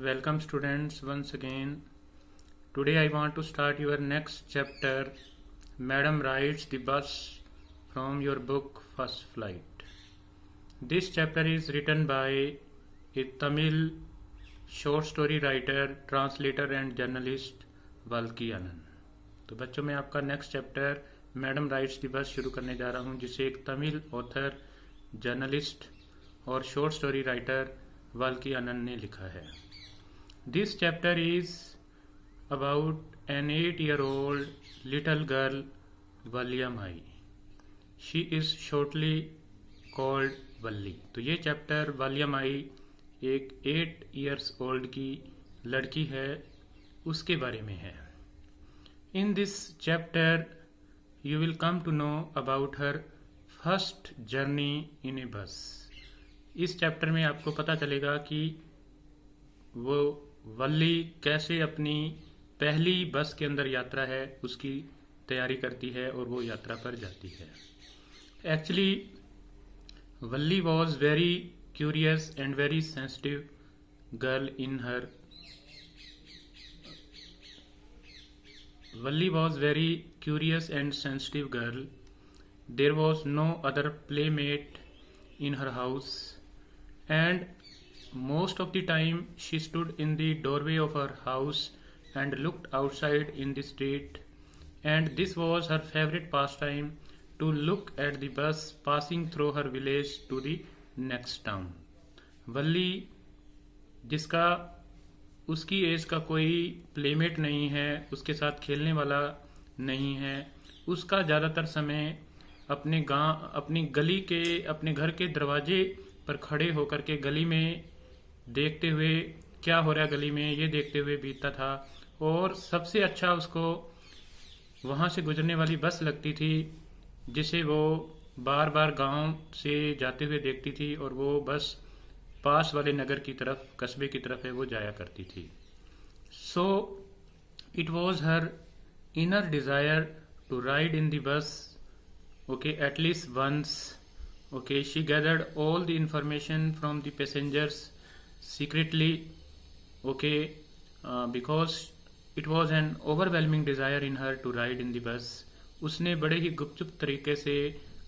Welcome students once again. Today I want to start your next chapter. Madam rides the bus from your book First Flight. This chapter is written by a Tamil short story writer, translator and journalist वाल्की आनंद. तो बच्चों मैं आपका next chapter madam rides the bus शुरू करने जा रहा हूँ जिसे एक तमिल ऑथर, जर्नलिस्ट और शॉर्ट स्टोरी राइटर वाल्की आनंद ने लिखा है. This chapter is about an 8-year-old little girl, Valyamai. She is shortly called Valli. तो ये चैप्टर वालियामाई एक 8 years old की लड़की है उसके बारे में है. In this chapter you will come to know about her first journey in a bus. इस चैप्टर में आपको पता चलेगा कि वो वल्ली कैसे अपनी पहली बस के अंदर यात्रा है उसकी तैयारी करती है और वो यात्रा पर जाती है. Actually Valli was very curious and very sensitive girl in her Valli was very curious and sensitive girl. There was no other playmate in her house, and most of the time she stood in the doorway of her house and looked outside in the street, and this was her favorite pastime, to look at the bus passing through her village to the next town. वल्ली जिसका उसकी as का कोई playmate नहीं है, उसके साथ खेलने वाला नहीं है, उसका ज़्यादातर समय अपनी गली के अपने घर के दरवाजे पर खड़े होकर के गली में देखते हुए क्या हो रहा है गली में ये देखते हुए बीतता था. और सबसे अच्छा उसको वहाँ से गुजरने वाली बस लगती थी जिसे वो बार बार गांव से जाते हुए देखती थी, और वो बस पास वाले नगर की तरफ, कस्बे की तरफ है वो जाया करती थी. So it was her inner desire to ride in the bus, okay, at least once. Okay, she gathered all the information from the passengers secretly, okay, because it was an overwhelming desire in her to ride in the bus. उसने बड़े ही गुपचुप तरीके से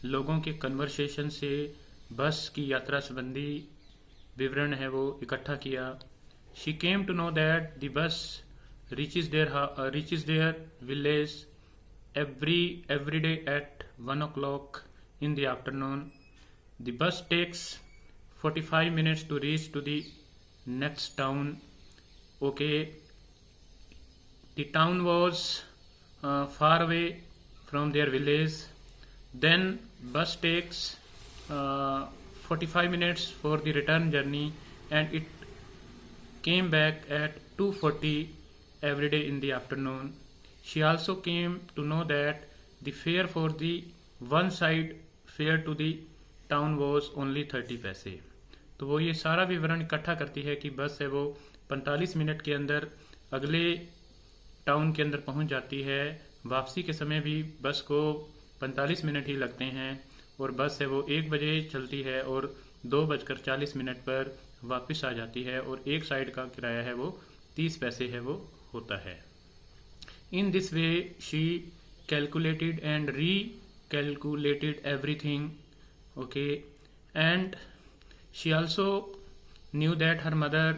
लोगों के conversation से बस की यात्रा संबंधी विवरण है वो इकट्ठा किया. She came to know that the bus reaches their village every day at 1 o'clock in the afternoon. The bus takes 45 minutes to reach to the next town. Okay, the town was far away from their village. Then bus takes 45 minutes for the return journey, and it came back at 2:40 every day in the afternoon. She also came to know that the fare for the one side fare to the town was only 30 पैसे. तो वो ये सारा विवरण इकट्ठा करती है कि बस है वो 45 मिनट के अंदर अगले टाउन के अंदर पहुंच जाती है. वापसी के समय भी बस को 45 मिनट ही लगते हैं, और बस है वो 1 बजे चलती है और 2:40 पर वापस आ जाती है, और एक साइड का किराया है वो 30 पैसे है वो होता है. In this way she calculated and recalculated everything, okay, and she also knew that her mother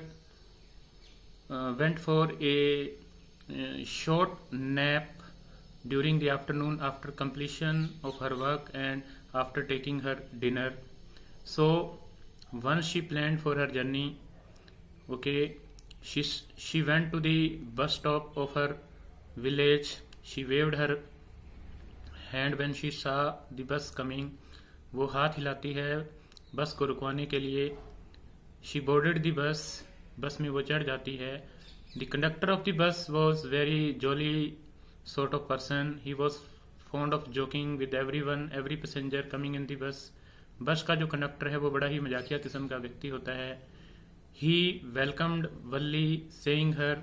went for a short nap during the afternoon after completion of her work and after taking her dinner. So once she planned for her journey, okay, she went to the bus stop of her village. She waved her hand when she saw the bus coming. वो हाथ हिलाती है बस को रुकवाने के लिए. She boarded the bus. बस में वो चढ़ जाती है. The conductor of the bus was very jolly sort of person. He was fond of joking with everyone, every passenger coming in the bus. बस का जो कंडक्टर है वो बड़ा ही मजाकिया किस्म का व्यक्ति होता है. He welcomed Valli, saying her,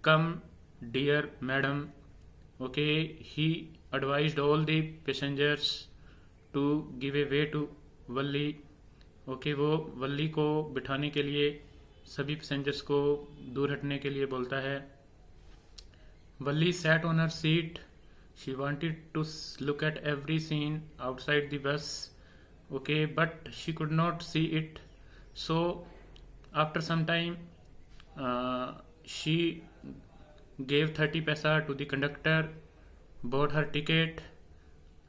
"Come, dear madam." Okay, he advised all the passengers to give way to Valli. Okay, वो वल्ली को बिठाने के लिए सभी पैसेंजर्स को दूर हटने के लिए बोलता है. Valli sat on her seat. She wanted to look at every scene outside the bus, okay, but she could not see it. So after some time, she gave 30 paisa to the conductor, bought her ticket,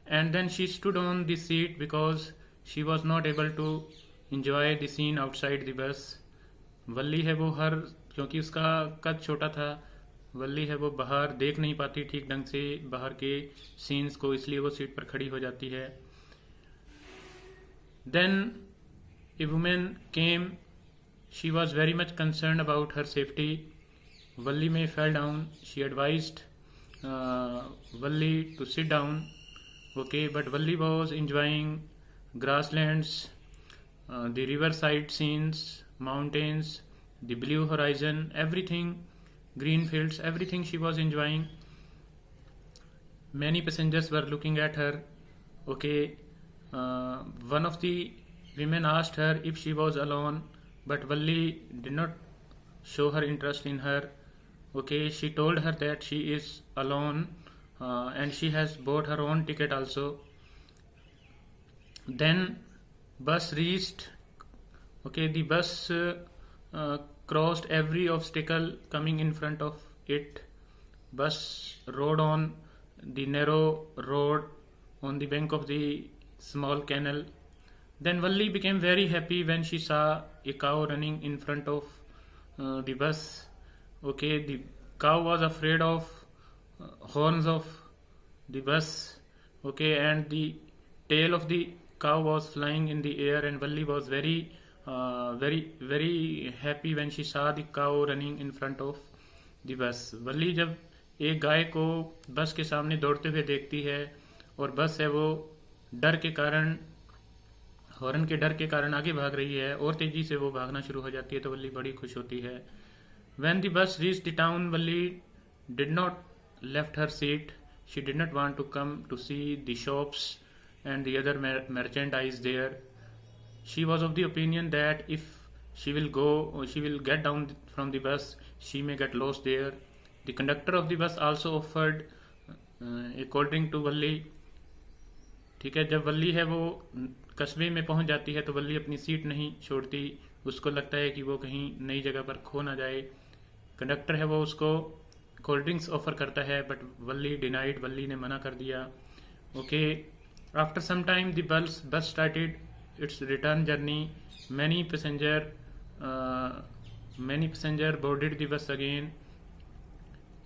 and then she stood on the seat because she was not able to enjoy the scene outside the bus. वल्ली है वो क्योंकि उसका कद छोटा था, वल्ली है वो बाहर देख नहीं पाती ठीक ढंग से बाहर के सीन्स को, इसलिए वो सीट पर खड़ी हो जाती है. Then a women came. She was very much concern about her safety. Valli में fell down. She advised Valli to sit down, okay, but Valli was enjoying grasslands, the riverside scenes, mountains, the blue horizon, everything, green fields, everything she was enjoying. Many passengers were looking at her, okay. One of the women asked her if she was alone, but Valli did not show her interest in her, okay. She told her that she is alone, and she has bought her own ticket also. Then bus reached, okay, the bus crossed every obstacle coming in front of it. Bus rode on the narrow road on the bank of the small canal. Then Valli became very happy when she saw a cow running in front of the bus, okay. The cow was afraid of horns of the bus, okay, and the tail of the cow was flying in the air, and Valli was very happy when she saw the cow running in front of the bus. वल्ली जब एक गाय को बस के सामने दौड़ते हुए देखती है और बस है वो डर के कारण, हॉर्न के डर के कारण आगे भाग रही है और तेजी से वो भागना शुरू हो जाती है, तो वल्ली बड़ी खुश होती है. When the bus reached the town, Valli did not left her seat. She did not want to come to see the shops and the other merchandise there. She was of the opinion that if she will get down from the bus, she may get lost there. The conductor of the bus also offered a cold drink to Valli. ठीक है, जब वल्ली है वो कस्बे में पहुंच जाती है तो वल्ली अपनी सीट नहीं छोड़ती. उसको लगता है कि वो कहीं नई जगह पर खो ना जाए. कंडक्टर है वो उसको कोल्ड ड्रिंक्स ऑफर करता है, बट वल्ली डिनाइड. वल्ली ने मना कर दिया, okay. After some time the bus started its return journey. Many passenger boarded the bus again,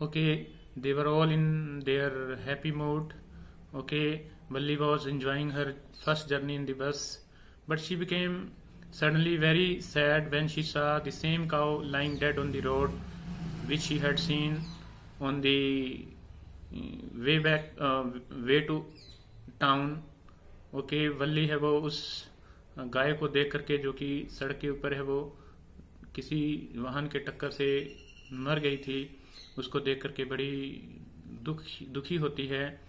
okay. They were all in their happy mood, okay. Valli was enjoying her first journey in the bus, but she became suddenly very sad when she saw the same cow lying dead on the road, which she had seen on the way to town, okay. वल्ली है वो उस गाय को देख करके, जो कि सड़क के ऊपर है, वो किसी वाहन के टक्कर से मर गई थी, उसको देख करके बड़ी दुखी होती है.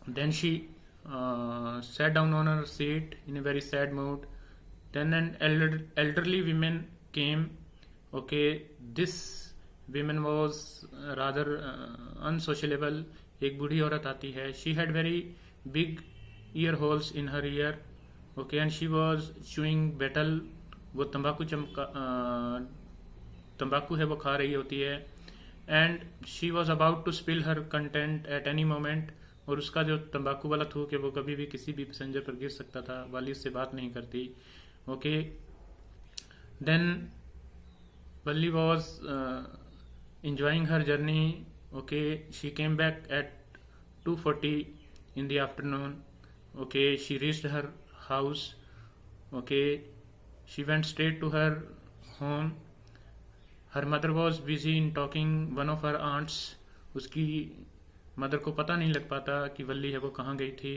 Then she sat down on her seat in a very sad mood. Then an elderly woman came, okay. This woman was rather unsociable. एक बूढ़ी औरत आती है. She had very big ear holes in her ear, okay, and she was chewing betel. वो तंबाकू है वो खा रही होती है. and she was about to spill her content at any moment. और उसका जो तंबाकू वाला थूक है वो कभी भी किसी भी पैसेंजर पर गिर सकता था. वाली उससे बात नहीं करती, okay. Then Valli was enjoying her journey, okay. She came back at 2:40 in the afternoon, okay. She reached her house, okay. She went straight to her home. Her mother was busy in talking one of her aunts. उसकी mother को पता नहीं लग पाता कि वल्ली है वो कहाँ गई थी,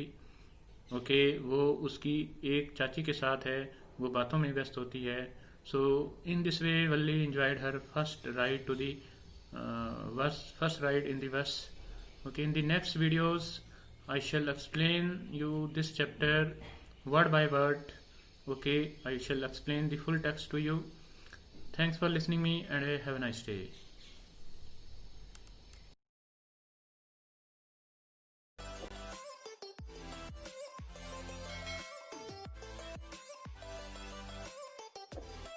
ओके. वो उसकी एक चाची के साथ है, वो बातों में व्यस्त होती है. So in this way Valli enjoyed her first ride to the first ride in the bus, okay. In the next videos I shall explain you this chapter word by word, okay. I shall explain the full text to you. Thanks for listening me and have a nice day.